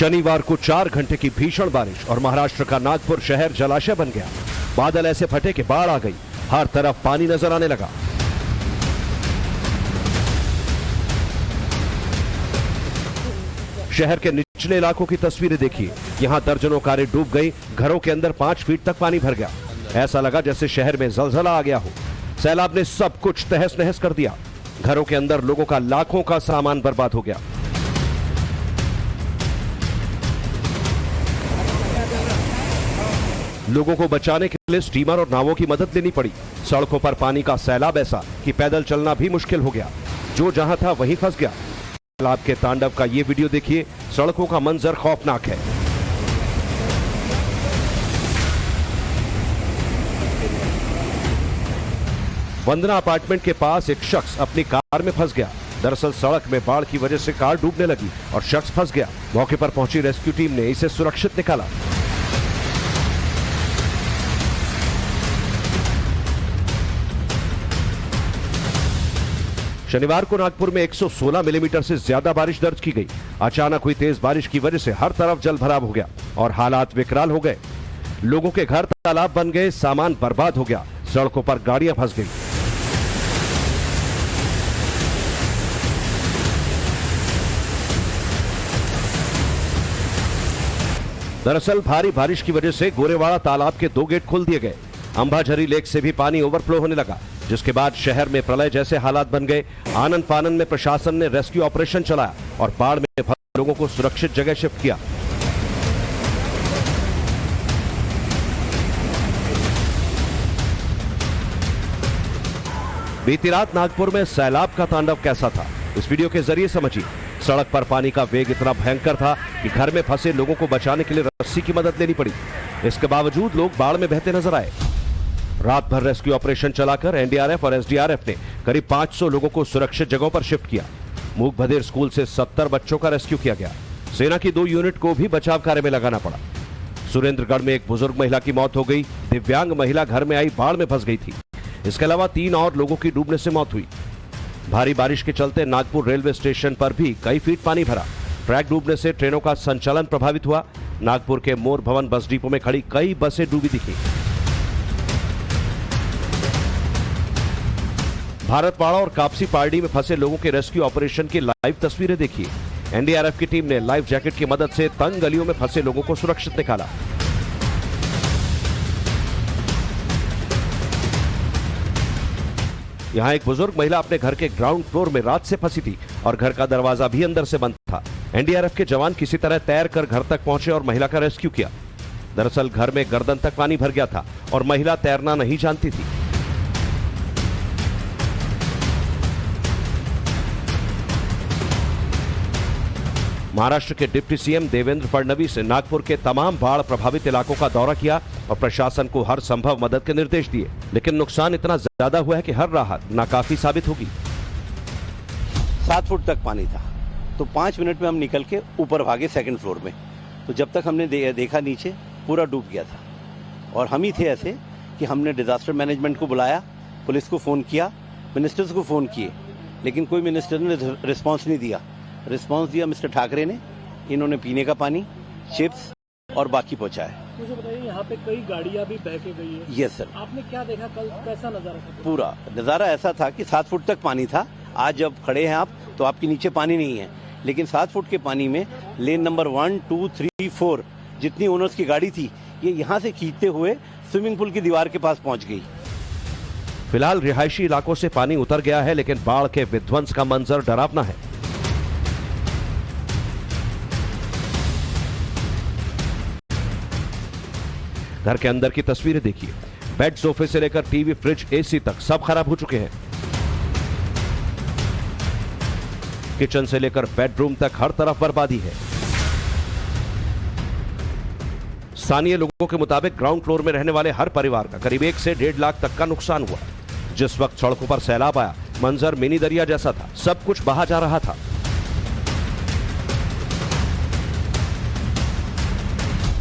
शनिवार को 4 घंटे की भीषण बारिश और महाराष्ट्र का नागपुर शहर जलाशय बन गया। बादल ऐसे फटे कि बाढ़ आ गई, हर तरफ पानी नजर आने लगा। शहर के निचले इलाकों की तस्वीरें देखिए, यहां दर्जनों कारें डूब गई, घरों के अंदर 5 फीट तक पानी भर गया। ऐसा लगा जैसे शहर में जलजला आ गया हो। सैलाब ने सब कुछ तहस नहस कर दिया। घरों के अंदर लोगों का लाखों का सामान बर्बाद हो गया। लोगों को बचाने के लिए स्टीमर और नावों की मदद लेनी पड़ी। सड़कों पर पानी का सैलाब ऐसा कि पैदल चलना भी मुश्किल हो गया। जो जहां था वहीं फंस गया। सैलाब के तांडव का ये वीडियो देखिए, सड़कों का मंजर खौफनाक है। वंदना अपार्टमेंट के पास एक शख्स अपनी कार में फंस गया। दरअसल सड़क में बाढ़ की वजह से कार डूबने लगी और शख्स फंस गया। मौके पर पहुंची रेस्क्यू टीम ने इसे सुरक्षित निकाला। शनिवार को नागपुर में 116 मिलीमीटर से ज्यादा बारिश दर्ज की गई। अचानक हुई तेज बारिश की वजह से हर तरफ जल भराव हो गया और हालात विकराल हो गए। लोगों के घर तालाब बन गए, सामान बर्बाद हो गया, सड़कों पर गाड़ियां फंस गई। दरअसल भारी बारिश की वजह से गोरेवाड़ा तालाब के 2 गेट खोल दिए गए। अंबाझरी लेक से भी पानी ओवरफ्लो होने लगा, जिसके बाद शहर में प्रलय जैसे हालात बन गए। आनंद फानन में प्रशासन ने रेस्क्यू ऑपरेशन चलाया और बाढ़ में फंसे लोगों को सुरक्षित जगह शिफ्ट किया। बीती रात नागपुर में सैलाब का तांडव कैसा था, इस वीडियो के जरिए समझिए। सड़क पर पानी का वेग इतना भयंकर था कि घर में फंसे लोगों को बचाने के लिए रस्सी की मदद लेनी पड़ी। इसके बावजूद लोग बाढ़ में बहते नजर आए। रात भर रेस्क्यू ऑपरेशन चलाकर एनडीआरएफ और एसडीआरएफ ने करीब 500 लोगों को सुरक्षित जगहों पर शिफ्ट किया। मूक बधिर स्कूल से 70 बच्चों का रेस्क्यू किया गया। सेना की 2 यूनिट को भी बचाव कार्य में लगाना पड़ा। सुरेंद्रगढ़ में एक बुजुर्ग महिला की मौत हो गई। दिव्यांग महिला घर में आई बाढ़ में फंस गई थी। इसके अलावा 3 और लोगों की डूबने से मौत हुई। भारी बारिश के चलते नागपुर रेलवे स्टेशन पर भी कई फीट पानी भरा। ट्रैक डूबने से ट्रेनों का संचालन प्रभावित हुआ। नागपुर के मोर भवन बस डिपो में खड़ी कई बसें डूबी दिखी। भारतवाड़ा और कापसी पार्डी में फंसे लोगों के रेस्क्यू ऑपरेशन की लाइव तस्वीरें देखिए। एनडीआरएफ की टीम ने लाइफ जैकेट की मदद से तंग गलियों में फंसे लोगों को सुरक्षित निकाला। यहां एक बुजुर्ग महिला अपने घर के ग्राउंड फ्लोर में रात से फंसी थी और घर का दरवाजा भी अंदर से बंद था। एनडीआरएफ के जवान किसी तरह तैर कर घर तक पहुंचे और महिला का रेस्क्यू किया। दरअसल घर में गर्दन तक पानी भर गया था और महिला तैरना नहीं जानती थी। महाराष्ट्र के डिप्टी सीएम देवेंद्र फडणवीस ने नागपुर के तमाम बाढ़ प्रभावित इलाकों का दौरा किया और प्रशासन को हर संभव मदद के निर्देश दिए। लेकिन नुकसान इतना ज्यादा हुआ है कि हर राहत नाकाफी साबित होगी। 7 फुट तक पानी था, तो 5 मिनट में हम निकल के ऊपर भागे 2nd फ्लोर में। तो जब तक हमने देखा नीचे पूरा डूब गया था और हम ही थे ऐसे कि हमने डिजास्टर मैनेजमेंट को बुलाया, पुलिस को फोन किया, मिनिस्टर्स को फोन किए, लेकिन कोई मिनिस्टर ने रिस्पॉन्स नहीं दिया। रिस्पांस दिया मिस्टर ठाकरे ने। इन्होंने पीने का पानी, चिप्स और बाकी पहुंचाया। मुझे बताइए, यहाँ पे कई गाड़ियां भी बह के गई है। Yes sir. आपने क्या देखा कल, कैसा नजारा था? पूरा नजारा ऐसा था कि 7 फुट तक पानी था। आज जब खड़े हैं आप तो आपके नीचे पानी नहीं है, लेकिन 7 फुट के पानी में लेन नंबर 1, 2, 3, 4 जितनी ओनर्स की गाड़ी थी, ये यहाँ से खींचते हुए स्विमिंग पूल की दीवार के पास पहुंच गई। फिलहाल रिहायशी इलाकों से पानी उतर गया है, लेकिन बाढ़ के विध्वंस का मंजर डरावना है। घर के अंदर की तस्वीरें देखिए। बेड, सोफे से लेकर टीवी, फ्रिज, एसी तक सब खराब हो चुके हैं। किचन से लेकर बेडरूम तक हर तरफ बर्बादी है। स्थानीय लोगों के मुताबिक ग्राउंड फ्लोर में रहने वाले हर परिवार का करीब 1 से 1.5 लाख तक का नुकसान हुआ। जिस वक्त सड़कों पर सैलाब आया, मंजर मिनी दरिया जैसा था, सब कुछ बहा जा रहा था।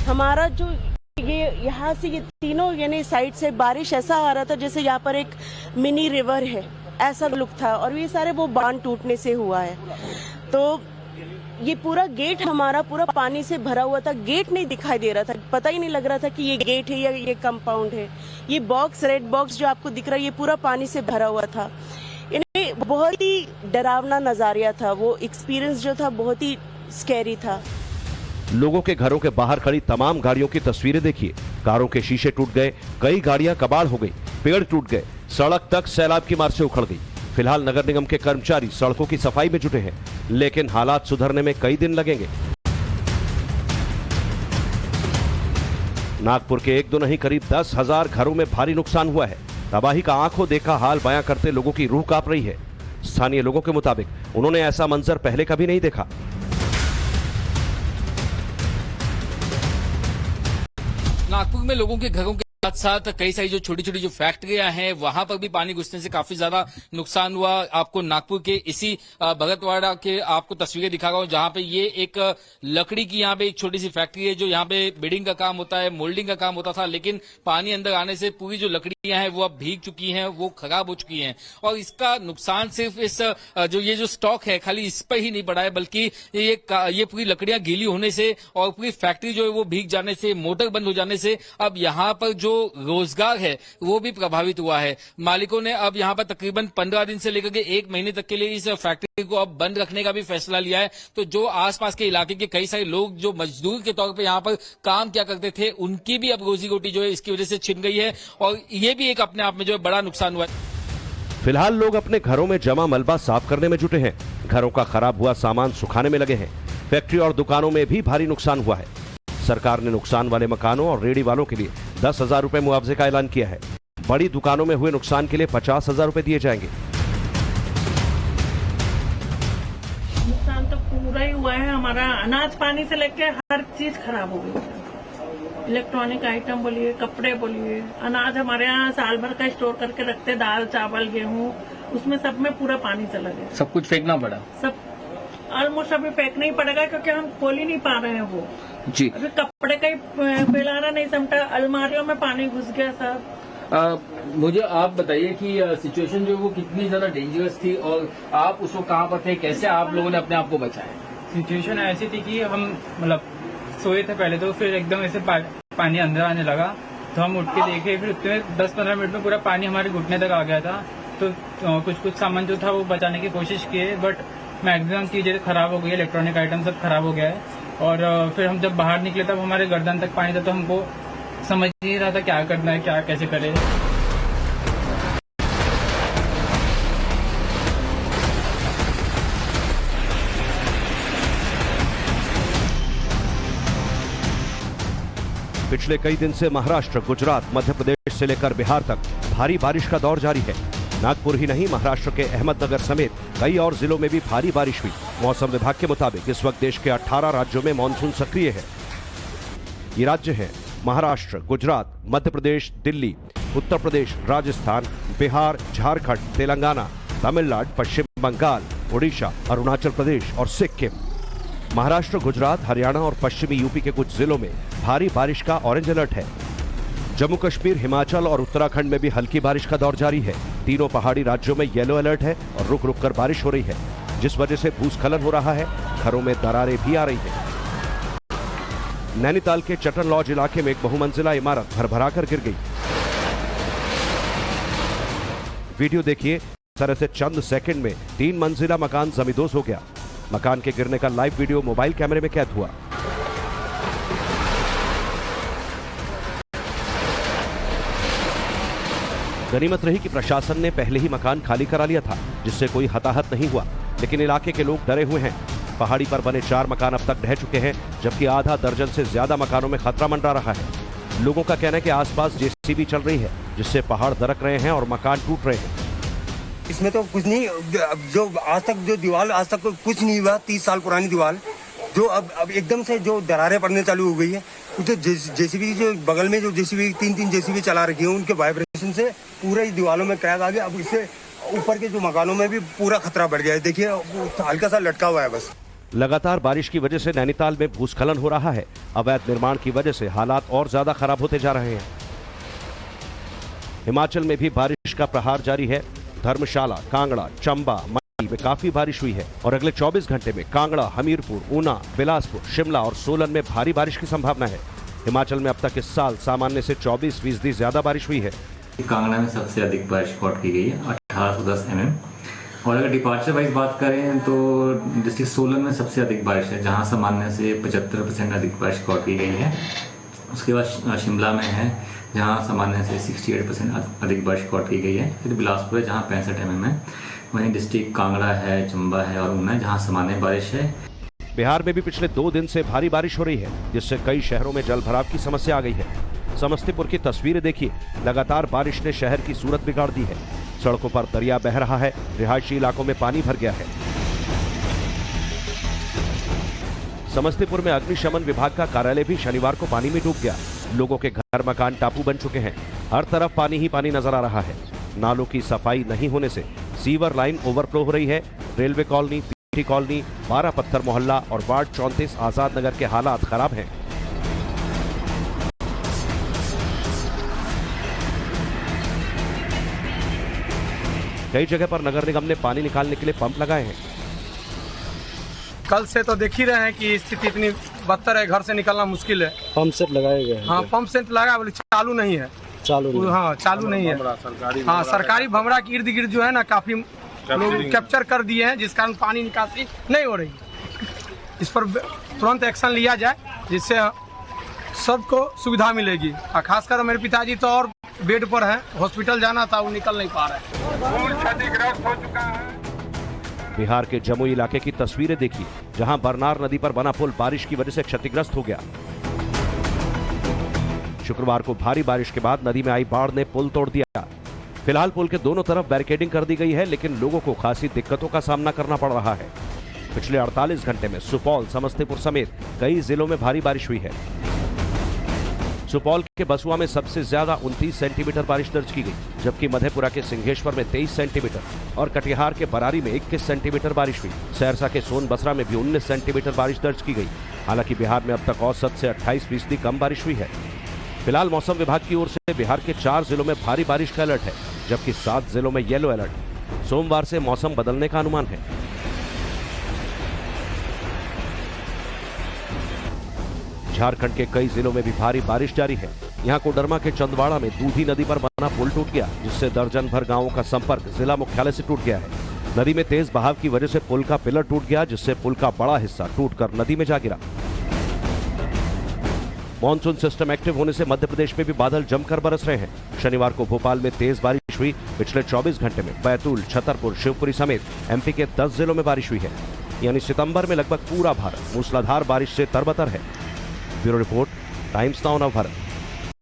हमारा जो ये यहाँ से ये तीनों यानी साइड से बारिश ऐसा आ रहा था जैसे यहाँ पर एक मिनी रिवर है, ऐसा लुक था। और ये सारे वो बांध टूटने से हुआ है। तो ये पूरा गेट हमारा पूरा पानी से भरा हुआ था। गेट नहीं दिखाई दे रहा था, पता ही नहीं लग रहा था कि ये गेट है या ये कंपाउंड है। ये बॉक्स, रेड बॉक्स जो आपको दिख रहा है, ये पूरा पानी से भरा हुआ था। यानी बहुत ही डरावना नजारिया था। वो एक्सपीरियंस जो था बहुत ही स्कैरी था। लोगों के घरों के बाहर खड़ी तमाम गाड़ियों की तस्वीरें देखिए। कारों के शीशे टूट गए, कई गाड़ियां कबाड़ हो गई, पेड़ टूट गए, सड़क तक सैलाब की मार से उखड़ गई। फिलहाल नगर निगम के कर्मचारी सड़कों की सफाई में जुटे हैं, लेकिन हालात सुधरने में कई दिन लगेंगे। नागपुर के एक दो नहीं करीब 10,000 घरों में भारी नुकसान हुआ है। तबाही का आंखों देखा हाल बयां करते लोगों की रूह कांप रही है। स्थानीय लोगों के मुताबिक उन्होंने ऐसा मंजर पहले कभी नहीं देखा। नागपुर में लोगों के घरों के साथ साथ कई सारी जो छोटी छोटी जो फैक्ट्रियां हैं वहां पर भी पानी घुसने से काफी ज्यादा नुकसान हुआ। आपको नागपुर के इसी भगतवाड़ा के आपको तस्वीरें दिखा रहा हूं, जहां पे ये एक लकड़ी की यहाँ पे एक छोटी सी फैक्ट्री है, जो यहाँ पे बिल्डिंग का काम होता है, मोल्डिंग का काम होता था, लेकिन पानी अंदर आने से पूरी जो लकड़ियां हैं वो अब भीग चुकी हैं, वो खराब हो चुकी हैं। और इसका नुकसान सिर्फ इस जो स्टॉक है खाली इस पर ही नहीं पड़ा है, बल्कि ये पूरी लकड़ियां गीली होने से और पूरी फैक्ट्री जो है वो भीग जाने से, मोटर बंद हो जाने से अब यहाँ पर जो रोजगार है वो भी प्रभावित हुआ है। मालिकों ने अब यहाँ पर तकरीबन 15 दिन से लेकर के 1 महीने तक के लिए इस फैक्ट्री को अब बंद रखने का भी फैसला लिया है। तो जो आसपास के इलाके के कई सारे लोग जो मजदूर के तौर पर यहाँ पर काम किया करते थे, उनकी भी अब रोजी रोटी जो है इसकी वजह से छिन गई है, और ये भी एक अपने आप में जो है बड़ा नुकसान हुआ है। फिलहाल लोग अपने घरों में जमा मलबा साफ करने में जुटे हैं। घरों का खराब हुआ सामान सुखाने में लगे हैं। फैक्ट्री और दुकानों में भी भारी नुकसान हुआ है। सरकार ने नुकसान वाले मकानों और रेहड़ी वालों के लिए 10,000 रुपए मुआवजे का ऐलान किया है। बड़ी दुकानों में हुए नुकसान के लिए 50,000 रुपए दिए जाएंगे। नुकसान तो पूरा ही हुआ है। हमारा अनाज पानी से लेके हर चीज खराब हो गई। इलेक्ट्रॉनिक आइटम बोलिए, कपड़े बोलिए, अनाज हमारे यहाँ साल भर का स्टोर करके रखते, दाल चावल गेहूँ, उसमें सब में पूरा पानी चला गया। सब कुछ फेंकना पड़ा। सब ऑलमोस्ट अभी फेंकना ही पड़ेगा, क्योंकि हम खोल ही नहीं पा रहे हैं वो जी। अभी कपड़े का ही फैलाना नहीं समझा, अलमारियों में पानी घुस गया सब। मुझे आप बताइए कि सिचुएशन जो है वो कितनी ज्यादा डेंजरस थी, और आप उस वक्त कहाँ पर थे, कैसे आप लोगों ने अपने आप को बचाया? सिचुएशन ऐसी थी कि हम मतलब सोए थे पहले, तो फिर एकदम ऐसे पानी अंदर आने लगा, तो हम उठ के देखे, फिर उतने 10-15 मिनट में पूरा पानी हमारे घुटने तक आ गया था। तो कुछ सामान जो था वो बचाने की कोशिश किए, बट मैक्सिमम चीजें खराब हो गई, इलेक्ट्रॉनिक आइटम सब खराब हो गया है। और फिर हम जब बाहर निकले तब हमारे गर्दन तक पानी था, तो हमको समझ नहीं रहा था क्या करना है, क्या कैसे करें। पिछले कई दिन से महाराष्ट्र, गुजरात, मध्य प्रदेश से लेकर बिहार तक भारी बारिश का दौर जारी है। नागपुर ही नहीं, महाराष्ट्र के अहमदनगर समेत कई और जिलों में भी भारी बारिश हुई। मौसम विभाग के मुताबिक इस वक्त देश के 18 राज्यों में मानसून सक्रिय है। ये राज्य हैं महाराष्ट्र, गुजरात, मध्य प्रदेश, दिल्ली, उत्तर प्रदेश, राजस्थान, बिहार, झारखंड, तेलंगाना, तमिलनाडु, पश्चिम बंगाल, उड़ीसा, अरुणाचल प्रदेश और सिक्किम। महाराष्ट्र, गुजरात, हरियाणा और पश्चिमी यूपी के कुछ जिलों में भारी बारिश का ऑरेंज अलर्ट है। जम्मू कश्मीर, हिमाचल और उत्तराखंड में भी हल्की बारिश का दौर जारी है। तीनों पहाड़ी राज्यों में येलो अलर्ट है और रुक रुक कर बारिश हो रही है, जिस वजह से भूस्खलन हो रहा है। घरों में दरारें भी आ रही हैं। नैनीताल के चटन लॉज इलाके में एक बहुमंजिला इमारत भरभराकर गिर गई। वीडियो देखिए। इस तरह से चंद सेकंड में 3 मंजिला मकान जमींदोज हो गया। मकान के गिरने का लाइव वीडियो मोबाइल कैमरे में कैद हुआ। गनीमत रही कि प्रशासन ने पहले ही मकान खाली करा लिया था, जिससे कोई हताहत नहीं हुआ, लेकिन इलाके के लोग डरे हुए हैं। पहाड़ी पर बने 4 मकान अब तक ढह चुके हैं, जबकि आधा दर्जन से ज्यादा मकानों में खतरा मंडरा रहा है। लोगों का कहना है कि आसपास जेसीबी चल रही है, जिससे पहाड़ दरक रहे हैं और मकान टूट रहे हैं। इसमें तो कुछ नहीं, जो आज तक जो दीवार आज तक कुछ नहीं हुआ, 30 साल पुरानी दीवार जो अब एकदम से जो दरारें पड़ने चालू हो गई है। तो जेसीबी जो बगल में जो जेसीबी 3 जेसीबी चला रखी है, उनके वाइब्रेशन से पूरे दीवारों में क्रैक आ गया। अब इससे ऊपर के जो मकानों में भी पूरा खतरा बढ़ गया है। देखिए हल्का सा लटका हुआ है बस। लगातार बारिश की वजह से नैनीताल में भूस्खलन हो रहा है। अवैध निर्माण की वजह से हालात और ज्यादा खराब होते जा रहे हैं। हिमाचल में भी बारिश का प्रहार जारी है। धर्मशाला, कांगड़ा, चंबा, में काफी बारिश हुई है और अगले 24 घंटे में कांगड़ा, हमीरपुर, ऊना, बिलासपुर, शिमला और सोलन में भारी बारिश की संभावना है। हिमाचल में अब तक इस साल सामान्य से 24% ज्यादा बारिश हुई है। कांगड़ा में सबसे अधिक बारिश रिकॉर्ड की गई है 1810 mm। और अगर डिपार्चर वाइज बात करें तो डिस्ट्रिक्ट सोलन में सबसे अधिक बारिश है, जहां सामान्य से 75% अधिक बारिश रिकॉर्ड की गई है। उसके बाद शिमला में है, जहां सामान्य से 68% अधिक बारिश रिकॉर्ड की गई है। फिर बिलासपुर है, जहां 65 mm है। वहीं डिस्ट्रिक्ट कांगड़ा है, चंबा है और ऊना है, जहां सामान्य बारिश है। बिहार में भी पिछले 2 दिन से भारी बारिश हो रही है, जिससे कई शहरों में जलभराव की समस्या आ गई है। समस्तीपुर की तस्वीरें देखिए, लगातार बारिश ने शहर की सूरत बिगाड़ दी है। सड़कों पर दरिया बह रहा है, रिहायशी इलाकों में पानी भर गया है। समस्तीपुर में अग्निशमन विभाग का कार्यालय भी शनिवार को पानी में डूब गया। लोगों के घर मकान टापू बन चुके हैं। हर तरफ पानी ही पानी नजर आ रहा है। नालों की सफाई नहीं होने से सीवर लाइन ओवरफ्लो हो रही है। रेलवे कॉलोनी, पीटी कॉलोनी, 12 पत्थर मोहल्ला और वार्ड 34 आजाद नगर के हालात खराब हैं। कई जगह पर नगर निगम ने पानी निकालने के लिए पंप लगाए हैं। कल से तो देख ही रहे हैं कि स्थिति इतनी बदतर है, घर से निकलना मुश्किल है। पंप सेट लगाए गए हैं। हाँ, पंप सेट लगा, बोले चालू नहीं है। हाँ, चालू नहीं है। हाँ, सरकारी भंवरा के इर्द गिर्द जो है ना, काफी लोग कैप्चर कर दिए हैं, जिस कारण पानी निकासी नहीं हो रही। इस पर तुरंत एक्शन लिया जाए, जिससे सबको सुविधा मिलेगी। और खासकर मेरे पिताजी तो और बेड पर हैं, हॉस्पिटल जाना था, वो निकल नहीं पा रहे। क्षतिग्रस्त हो चुका है। बिहार के जमुई इलाके की तस्वीरें देखिए, जहां बरनार नदी पर बना पुल बारिश की वजह से क्षतिग्रस्त हो गया। शुक्रवार को भारी बारिश के बाद नदी में आई बाढ़ ने पुल तोड़ दिया। फिलहाल पुल के दोनों तरफ बैरिकेडिंग कर दी गई है, लेकिन लोगों को खासी दिक्कतों का सामना करना पड़ रहा है। पिछले 48 घंटे में सुपौल, समस्तीपुर समेत कई जिलों में भारी बारिश हुई है। सुपौल के बसुआ में सबसे ज्यादा 29 सेंटीमीटर बारिश दर्ज की गई, जबकि मधेपुरा के सिंघेश्वर में 23 सेंटीमीटर और कटिहार के बरारी में 21 सेंटीमीटर बारिश हुई। सहरसा के सोनबसरा में भी 19 सेंटीमीटर बारिश दर्ज की गई। हालांकि बिहार में अब तक औसत से 28% कम बारिश हुई है। फिलहाल मौसम विभाग की ओर से बिहार के 4 जिलों में भारी बारिश का अलर्ट है, जबकि 7 जिलों में येलो अलर्ट। सोमवार से मौसम बदलने का अनुमान है। झारखंड के कई जिलों में भी भारी बारिश जारी है। यहां कोडरमा के चंदवाड़ा में दूधी नदी पर बना पुल टूट गया, जिससे दर्जन भर गांवों का संपर्क जिला मुख्यालय से टूट गया है। नदी में तेज बहाव की वजह से पुल का पिलर टूट गया, जिससे पुल का बड़ा हिस्सा टूटकर नदी में जा गिरा। मॉनसून सिस्टम एक्टिव होने से मध्य प्रदेश में भी बादल जमकर बरस रहे हैं। शनिवार को भोपाल में तेज बारिश हुई। पिछले 24 घंटे में बैतूल, छतरपुर, शिवपुरी समेत एमपी के 10 जिलों में बारिश हुई है। यानी सितंबर में लगभग पूरा भारत मूसलाधार बारिश से तरबतर है। Bureau report, times now Bharat.